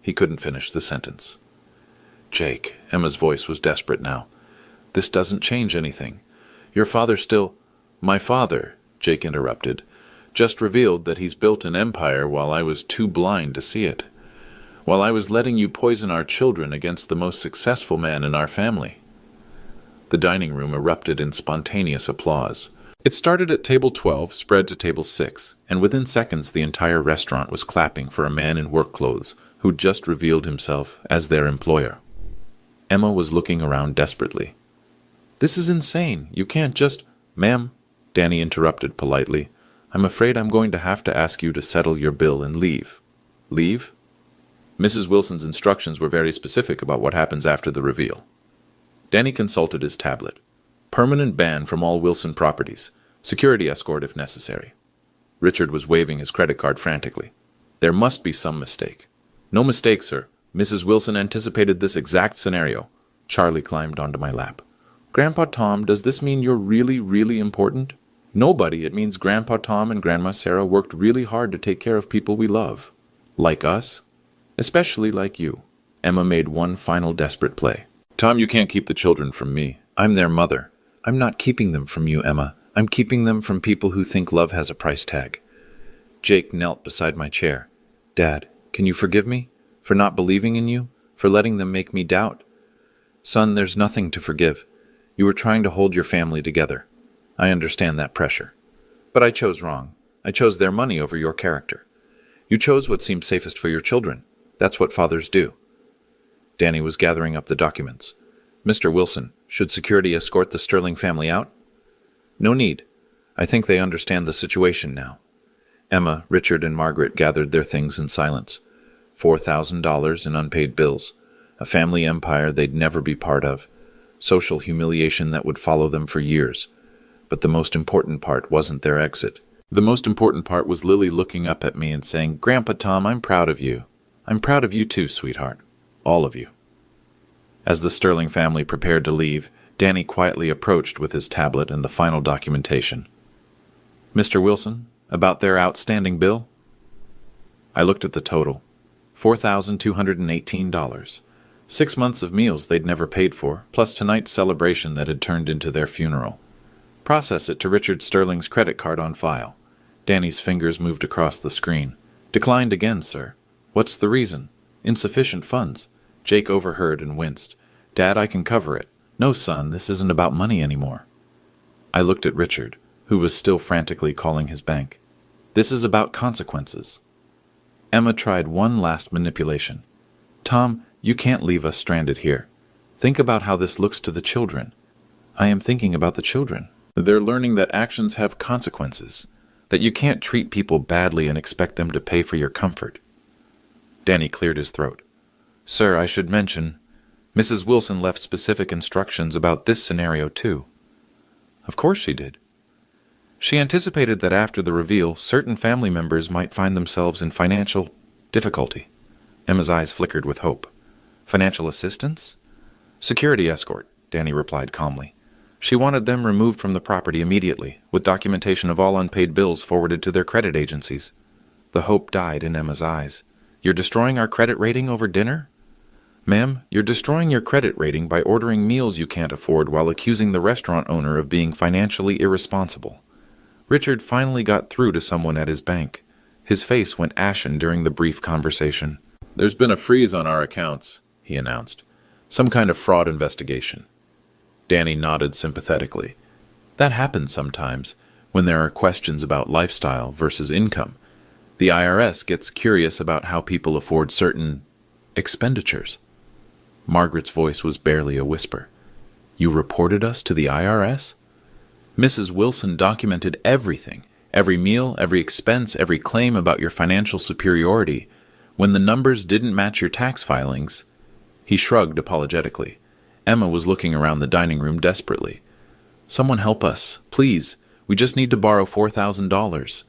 He couldn't finish the sentence. Jake, Emma's voice was desperate now. This doesn't change anything. Your father still— My father, Jake interrupted, just revealed that he's built an empire while I was too blind to see it. While I was letting you poison our children against the most successful man in our family. The dining room erupted in spontaneous applause. It started at table 12, spread to table 6, and within seconds the entire restaurant was clapping for a man in work clothes who'd just revealed himself as their employer. Emma was looking around desperately. This is insane. You can't just— Ma'am, Danny interrupted politely. I'm afraid I'm going to have to ask you to settle your bill and leave. Leave? Mrs. Wilson's instructions were very specific about what happens after the reveal. Danny consulted his tablet. Permanent ban from all Wilson properties. Security escort if necessary. Richard was waving his credit card frantically. There must be some mistake. No mistake, sir. Mrs. Wilson anticipated this exact scenario. Charlie climbed onto my lap. Grandpa Tom, does this mean you're really, really important? Nobody. It means Grandpa Tom and Grandma Sarah worked really hard to take care of people we love. Like us. Especially like you. Emma made one final desperate play. Tom, you can't keep the children from me. I'm their mother. I'm not keeping them from you, Emma. I'm keeping them from people who think love has a price tag. Jake knelt beside my chair. Dad, can you forgive me? For not believing in you? For letting them make me doubt? Son, there's nothing to forgive. You were trying to hold your family together. I understand that pressure. But I chose wrong. I chose their money over your character. You chose what seemed safest for your children. That's what fathers do. Danny was gathering up the documents. Mr. Wilson, should security escort the Sterling family out? No need. I think they understand the situation now. Emma, Richard, and Margaret gathered their things in silence. $4,000 in unpaid bills. A family empire they'd never be part of. Social humiliation that would follow them for years. But the most important part wasn't their exit. The most important part was Lily looking up at me and saying, Grandpa Tom, I'm proud of you. I'm proud of you too, sweetheart. All of you. As the Sterling family prepared to leave, Danny quietly approached with his tablet and the final documentation. Mr. Wilson, about their outstanding bill? I looked at the total. $4,218. 6 months of meals they'd never paid for, plus tonight's celebration that had turned into their funeral. Process it to Richard Sterling's credit card on file. Danny's fingers moved across the screen. Declined again, sir. What's the reason? Insufficient funds. Jake overheard and winced. Dad, I can cover it. No, son, this isn't about money anymore. I looked at Richard, who was still frantically calling his bank. This is about consequences. Emma tried one last manipulation. Tom, you can't leave us stranded here. Think about how this looks to the children. I am thinking about the children. They're learning that actions have consequences, that you can't treat people badly and expect them to pay for your comfort. Danny cleared his throat. Sir, I should mention, Mrs. Wilson left specific instructions about this scenario too. Of course she did. She anticipated that after the reveal, certain family members might find themselves in financial difficulty. Emma's eyes flickered with hope. Financial assistance? Security escort, Danny replied calmly. She wanted them removed from the property immediately, with documentation of all unpaid bills forwarded to their credit agencies. The hope died in Emma's eyes. You're destroying our credit rating over dinner? Ma'am, you're destroying your credit rating by ordering meals you can't afford while accusing the restaurant owner of being financially irresponsible. Richard finally got through to someone at his bank. His face went ashen during the brief conversation. There's been a freeze on our accounts, he announced. Some kind of fraud investigation. Danny nodded sympathetically. That happens sometimes, when there are questions about lifestyle versus income. The IRS gets curious about how people afford certain expenditures. Margaret's voice was barely a whisper. You reported us to the IRS? Mrs. Wilson documented everything, every meal, every expense, every claim about your financial superiority. When the numbers didn't match your tax filings, he shrugged apologetically. Emma was looking around the dining room desperately. Someone help us, please. We just need to borrow $4,000.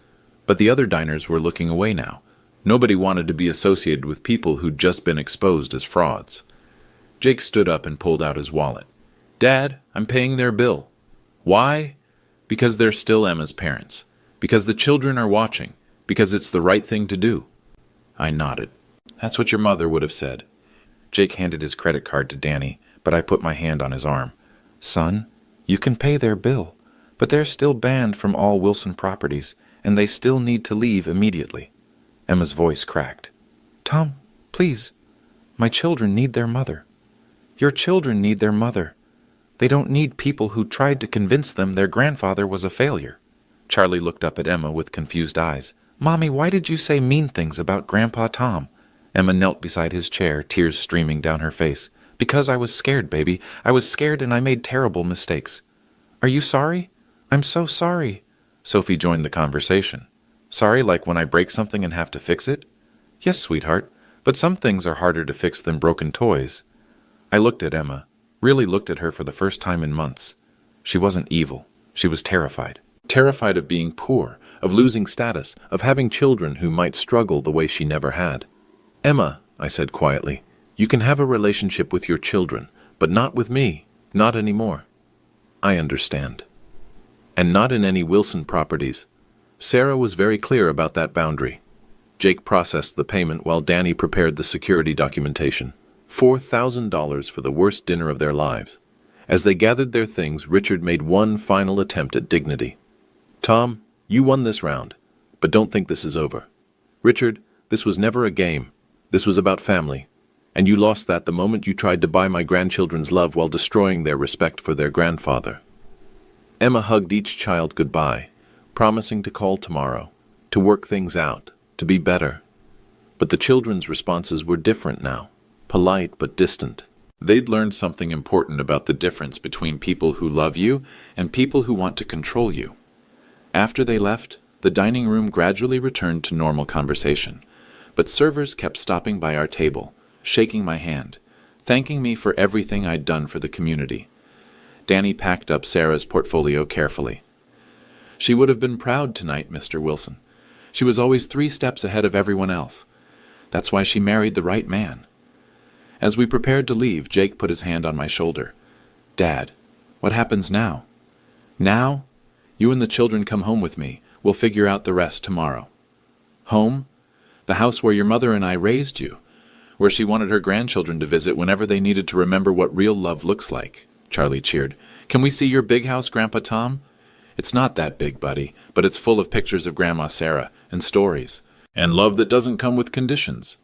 But the other diners were looking away now. Nobody wanted to be associated with people who'd just been exposed as frauds. Jake stood up and pulled out his wallet. "Dad, I'm paying their bill." "Why?" "Because they're still Emma's parents. Because the children are watching. Because it's the right thing to do." I nodded. "That's what your mother would have said." Jake handed his credit card to Danny, but I put my hand on his arm. "Son, you can pay their bill, but they're still banned from all Wilson properties, and they still need to leave immediately." Emma's voice cracked. "Tom, please. My children need their mother. Your children need their mother. They don't need people who tried to convince them their grandfather was a failure." Charlie looked up at Emma with confused eyes. "Mommy, why did you say mean things about Grandpa Tom?" Emma knelt beside his chair, tears streaming down her face. "Because I was scared, baby. I was scared and I made terrible mistakes." "Are you sorry?" "I'm so sorry." Sophie joined the conversation. "Sorry, like when I break something and have to fix it?" "Yes, sweetheart, but some things are harder to fix than broken toys." I looked at Emma, really looked at her for the first time in months. She wasn't evil. She was terrified. Terrified of being poor, of losing status, of having children who might struggle the way she never had. "Emma," I said quietly, "you can have a relationship with your children, but not with me, not anymore." "I understand." "And not in any Wilson properties." Sarah was very clear about that boundary. Jake processed the payment while Danny prepared the security documentation. $4,000 for the worst dinner of their lives. As they gathered their things, Richard made one final attempt at dignity. "Tom, you won this round, but don't think this is over. Richard, this was never a game. This was about family. And you lost that the moment you tried to buy my grandchildren's love while destroying their respect for their grandfather." Emma hugged each child goodbye, promising to call tomorrow, to work things out, to be better. But the children's responses were different now, polite but distant. They'd learned something important about the difference between people who love you and people who want to control you. After they left, the dining room gradually returned to normal conversation, but servers kept stopping by our table, shaking my hand, thanking me for everything I'd done for the community. Danny packed up Sarah's portfolio carefully. "She would have been proud tonight, Mr. Wilson. She was always 3 steps ahead of everyone else. That's why she married the right man." As we prepared to leave, Jake put his hand on my shoulder. "Dad, what happens now?" "Now? You and the children come home with me. We'll figure out the rest tomorrow." "Home? The house where your mother and I raised you, where she wanted her grandchildren to visit whenever they needed to remember what real love looks like," Charlie cheered. "Can we see your big house, Grandpa Tom?" "It's not that big, buddy, but it's full of pictures of Grandma Sarah, and stories, and love that doesn't come with conditions."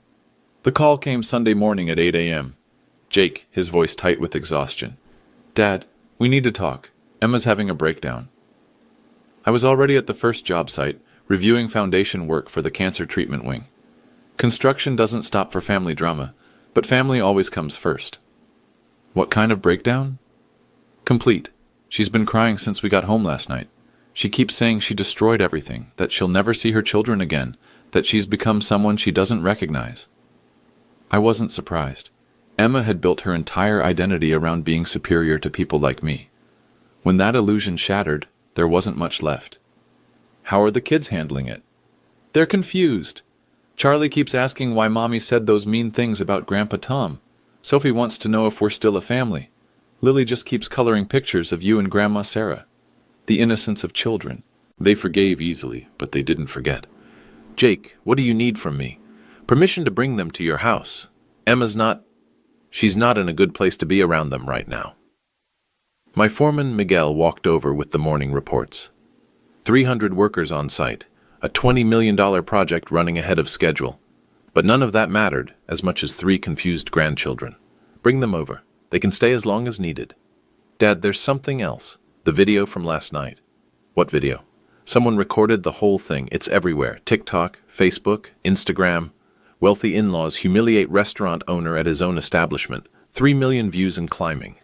The call came Sunday morning at 8 a.m. Jake, his voice tight with exhaustion. "Dad, we need to talk. Emma's having a breakdown." I was already at the first job site, reviewing foundation work for the cancer treatment wing. Construction doesn't stop for family drama, but family always comes first. "What kind of breakdown?" "Complete. She's been crying since we got home last night. She keeps saying she destroyed everything, that she'll never see her children again, that she's become someone she doesn't recognize." I wasn't surprised. Emma had built her entire identity around being superior to people like me. When that illusion shattered, there wasn't much left. "How are the kids handling it?" "They're confused. Charlie keeps asking why Mommy said those mean things about Grandpa Tom. Sophie wants to know if we're still a family. Lily just keeps coloring pictures of you and Grandma Sarah. The innocence of children. They forgave easily, but they didn't forget. Jake, what do you need from me? Permission to bring them to your house. She's not in a good place to be around them right now." My foreman, Miguel, walked over with the morning reports. 300 workers on site, a $20 million project running ahead of schedule. But none of that mattered as much as 3 confused grandchildren. "Bring them over. They can stay as long as needed." "Dad, there's something else. The video from last night." "What video?" "Someone recorded the whole thing. It's everywhere. TikTok, Facebook, Instagram. Wealthy in-laws humiliate restaurant owner at his own establishment. 3 million views and climbing.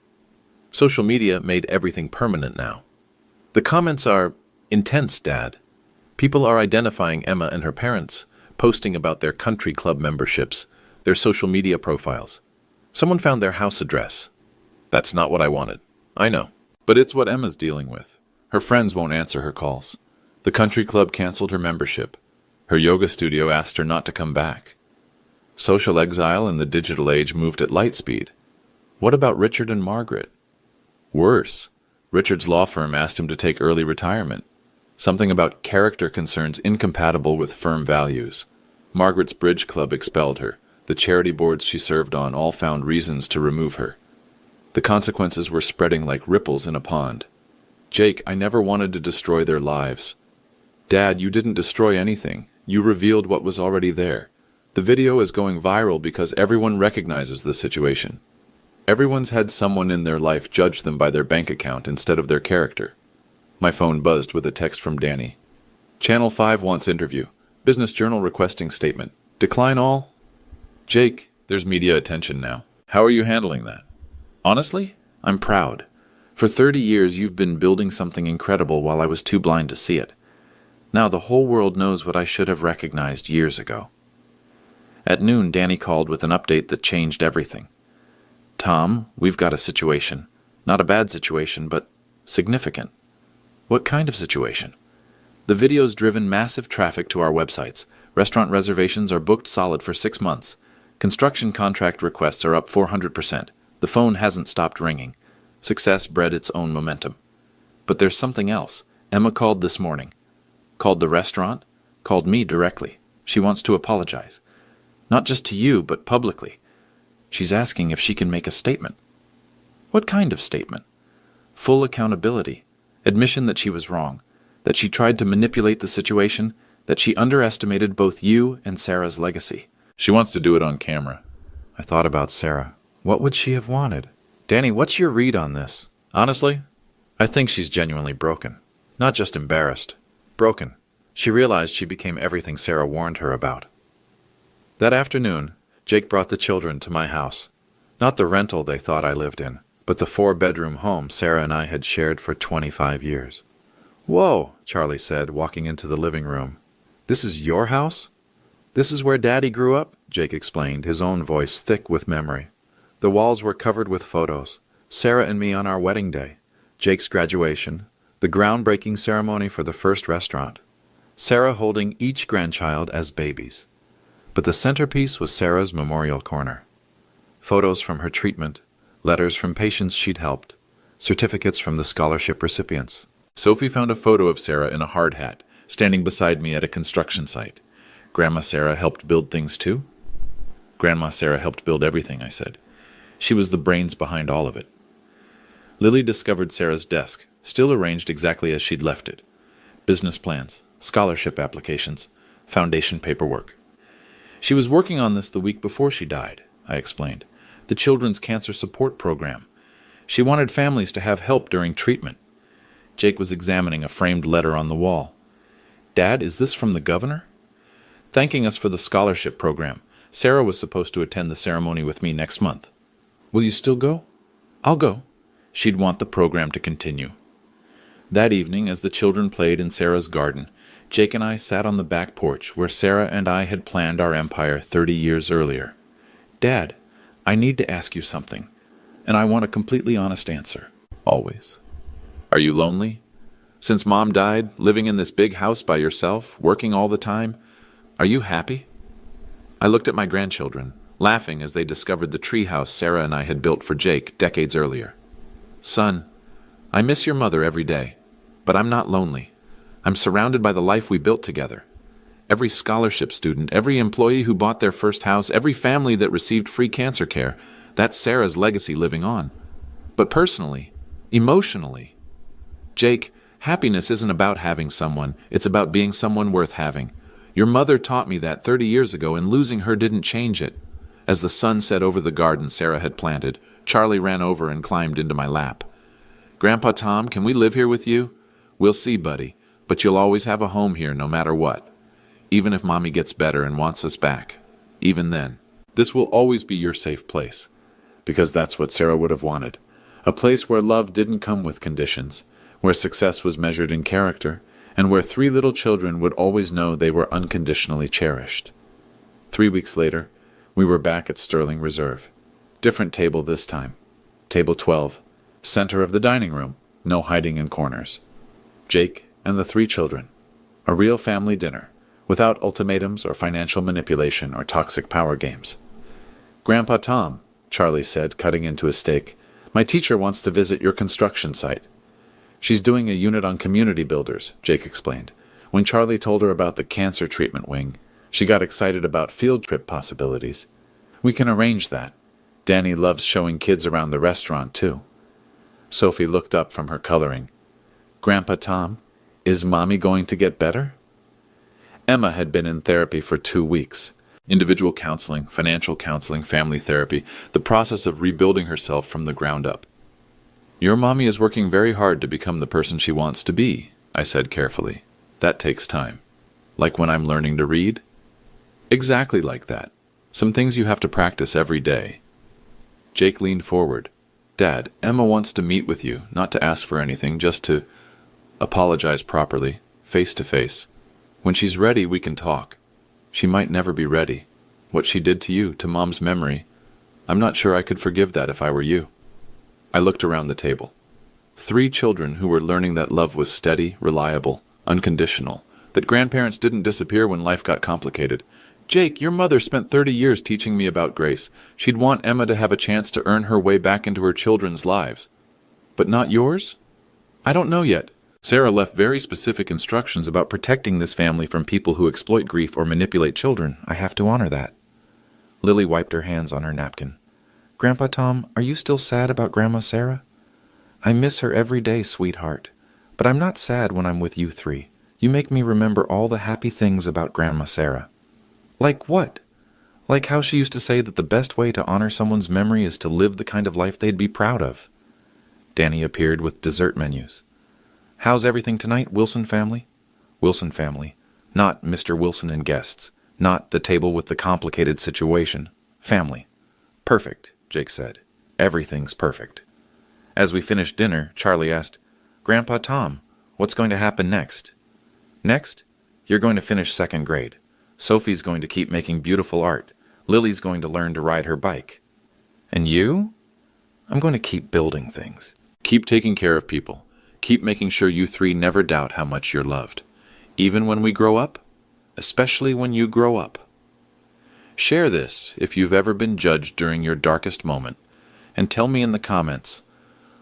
Social media made everything permanent now. The comments are intense, Dad. People are identifying Emma and her parents, posting about their country club memberships, their social media profiles. Someone found their house address. That's not what I wanted. I know. But it's what Emma's dealing with. Her friends won't answer her calls. The country club canceled her membership. Her yoga studio asked her not to come back. Social exile in the digital age moved at light speed. What about Richard and Margaret? Worse, Richard's law firm asked him to take early retirement. Something about character concerns incompatible with firm values. Margaret's bridge club expelled her. The charity boards she served on all found reasons to remove her. The consequences were spreading like ripples in a pond. Jake, I never wanted to destroy their lives. Dad, you didn't destroy anything. You revealed what was already there. The video is going viral because everyone recognizes the situation. Everyone's had someone in their life judge them by their bank account instead of their character. My phone buzzed with a text from Danny. Channel 5 wants interview. Business Journal requesting statement. Decline all? Jake, there's media attention now. How are you handling that? Honestly, I'm proud. For 30 years you've been building something incredible while I was too blind to see it. Now the whole world knows what I should have recognized years ago. At noon, Danny called with an update that changed everything. Tom, we've got a situation. Not a bad situation, but significant. What kind of situation? The video's driven massive traffic to our websites. Restaurant reservations are booked solid for 6 months. Construction contract requests are up 400%. The phone hasn't stopped ringing. Success bred its own momentum. But there's something else. Emma called this morning. Called the restaurant. Called me directly. She wants to apologize. Not just to you, but publicly. She's asking if she can make a statement. What kind of statement? Full accountability. Admission that she was wrong. That she tried to manipulate the situation. That she underestimated both you and Sarah's legacy. She wants to do it on camera. I thought about Sarah. What would she have wanted? Danny, what's your read on this? Honestly, I think she's genuinely broken. Not just embarrassed. Broken. She realized she became everything Sarah warned her about. That afternoon, Jake brought the children to my house. Not the rental they thought I lived in, but the 4-bedroom home Sarah and I had shared for 25 years. Whoa, Charlie said, walking into the living room. This is your house? This is where Daddy grew up, Jake explained, his own voice thick with memory. The walls were covered with photos. Sarah and me on our wedding day, Jake's graduation, the groundbreaking ceremony for the first restaurant, Sarah holding each grandchild as babies. But the centerpiece was Sarah's memorial corner. Photos from her treatment, letters from patients she'd helped, certificates from the scholarship recipients. Sophie found a photo of Sarah in a hard hat, standing beside me at a construction site. Grandma Sarah helped build things too? Grandma Sarah helped build everything, I said. She was the brains behind all of it. Lily discovered Sarah's desk, still arranged exactly as she'd left it. Business plans, scholarship applications, foundation paperwork. She was working on this the week before she died, I explained. The Children's Cancer Support Program. She wanted families to have help during treatment. Jake was examining a framed letter on the wall. Dad, is this from the governor? Thanking us for the scholarship program. Sarah was supposed to attend the ceremony with me next month. Will you still go? I'll go. She'd want the program to continue. That evening, as the children played in Sarah's garden, Jake and I sat on the back porch where Sarah and I had planned our empire 30 years earlier. Dad, I need to ask you something, and I want a completely honest answer. Always. Are you lonely? Since Mom died, living in this big house by yourself, working all the time, are you happy? I looked at my grandchildren, laughing as they discovered the treehouse Sarah and I had built for Jake decades earlier. Son, I miss your mother every day, but I'm not lonely. I'm surrounded by the life we built together. Every scholarship student, every employee who bought their first house, every family that received free cancer care, that's Sarah's legacy living on. But personally, emotionally, Jake, happiness isn't about having someone, it's about being someone worth having. Your mother taught me that 30 years ago, and losing her didn't change it. As the sun set over the garden Sarah had planted, Charlie ran over and climbed into my lap. Grandpa Tom, can we live here with you? We'll see, buddy, but you'll always have a home here no matter what. Even if Mommy gets better and wants us back. Even then, this will always be your safe place. Because that's what Sarah would have wanted. A place where love didn't come with conditions, where success was measured in character, and where 3 little children would always know they were unconditionally cherished. 3 weeks later, we were back at Sterling Reserve. Different table this time. Table 12, center of the dining room, no hiding in corners. Jake and the 3 children. A real family dinner, without ultimatums or financial manipulation or toxic power games. "Grandpa Tom," Charlie said, cutting into a steak, "my teacher wants to visit your construction site." "She's doing a unit on community builders," Jake explained. When Charlie told her about the cancer treatment wing, she got excited about field trip possibilities. "We can arrange that. Danny loves showing kids around the restaurant, too." Sophie looked up from her coloring. "Grandpa Tom, is Mommy going to get better?" Emma had been in therapy for 2 weeks. Individual counseling, financial counseling, family therapy, the process of rebuilding herself from the ground up. "Your mommy is working very hard to become the person she wants to be," I said carefully. "That takes time. Like when I'm learning to read?" "Exactly like that. Some things you have to practice every day." Jake leaned forward. "Dad, Emma wants to meet with you, not to ask for anything, just to apologize properly, face to face. When she's ready, we can talk. She might never be ready. What she did to you, to Mom's memory, I'm not sure I could forgive that if I were you." I looked around the table. 3 children who were learning that love was steady, reliable, unconditional, that grandparents didn't disappear when life got complicated. "Jake, your mother spent 30 years teaching me about grace. She'd want Emma to have a chance to earn her way back into her children's lives. But not yours? I don't know yet. Sarah left very specific instructions about protecting this family from people who exploit grief or manipulate children. I have to honor that." Lily wiped her hands on her napkin. "Grandpa Tom, are you still sad about Grandma Sarah?" "I miss her every day, sweetheart. But I'm not sad when I'm with you 3. You make me remember all the happy things about Grandma Sarah." "Like what?" "Like how she used to say that the best way to honor someone's memory is to live the kind of life they'd be proud of." Danny appeared with dessert menus. "How's everything tonight, Wilson family?" Wilson family. Not Mr. Wilson and guests. Not the table with the complicated situation. Family. "Perfect," Jake said. "Everything's perfect." As we finished dinner, Charlie asked, "Grandpa Tom, what's going to happen next?" "Next? You're going to finish 2nd grade. Sophie's going to keep making beautiful art. Lily's going to learn to ride her bike. And you?" "I'm going to keep building things. Keep taking care of people. Keep making sure you 3 never doubt how much you're loved. Even when we grow up? Especially when you grow up." Share this if you've ever been judged during your darkest moment, and tell me in the comments,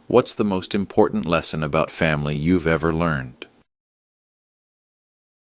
what's the most important lesson about family you've ever learned?